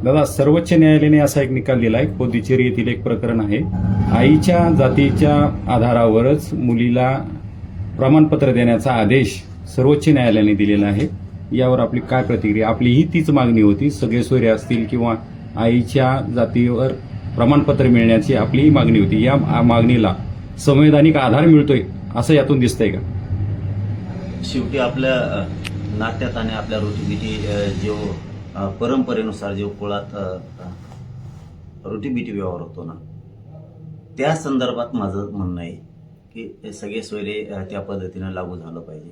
दादा, सर्वोच्च न्यायालयाने असा एक निकाल दिलाय, पुदुचेरी येथील एक प्रकरण आहे. आईच्या जातीच्या आधारावरच मुलीला प्रमाणपत्र देण्याचा आदेश सर्वोच्च न्यायालयाने दिलेला आहे. यावर आपली काय प्रतिक्रिया? आपली ही तीच मागणी होती, सगळे सोयरे असतील किंवा आईच्या जातीवर प्रमाणपत्र मिळण्याची आपलीही मागणी होती. या मागणीला संवैधानिक आधार मिळतोय असं यातून दिसतंय का? शेवटी आपल्या नात्यात आणि आपल्या ऋतुबिटी जो परंपरेनुसार जो कुळात ऋतुबिटी व्यवहार होतो ना, त्या संदर्भात माझं म्हणणं आहे की सगळे सोयरे त्या पद्धतीनं लागू झालं पाहिजे.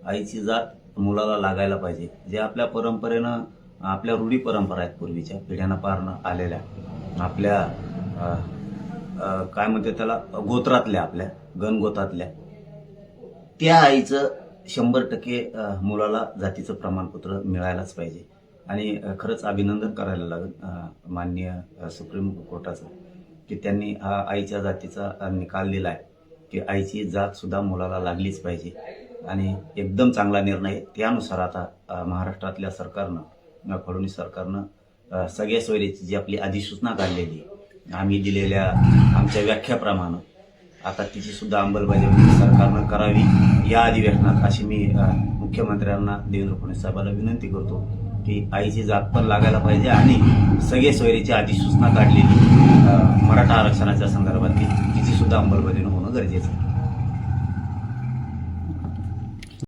आईची जात मुलाला लागायला पाहिजे. जे आपल्या परंपरेनं, आपल्या रूढी परंपरा आहेत पूर्वीच्या पिढ्यांना पारनं आलेल्या, आपल्या काय म्हणते त्याला, गोत्रातल्या, आपल्या गणगोतातल्या, त्या आईचं 100% मुलाला जातीचं प्रमाणपत्र मिळायलाच पाहिजे. आणि खरंच अभिनंदन करायला लागेल माननीय सुप्रीम कोर्टाचं की त्यांनी हा आईच्या जातीचा निकाल दिलाय की आईची जात सुद्धा मुलाला लागलीच पाहिजे. आणि एकदम चांगला निर्णय. त्यानुसार आता महाराष्ट्रातल्या सरकारनं, फडणवीस सरकारनं सगळ्या सोयरीची जी आपली अधिसूचना काढलेली, आम्ही दिलेल्या आमच्या व्याख्याप्रमाणे आता तिची सुद्धा अंमलबजावणी सरकारनं करावी या अधिवेशनात, अशी मी मुख्यमंत्र्यांना, देवेंद्र फडणवीस साहेबांना विनंती करतो की आईची जात पण लागायला पाहिजे आणि सगळे सोयरीची अधिसूचना काढलेली मराठा आरक्षणाच्या संदर्भातली तिची सुद्धा अंमलबजावणी होणं गरजेचं आहे.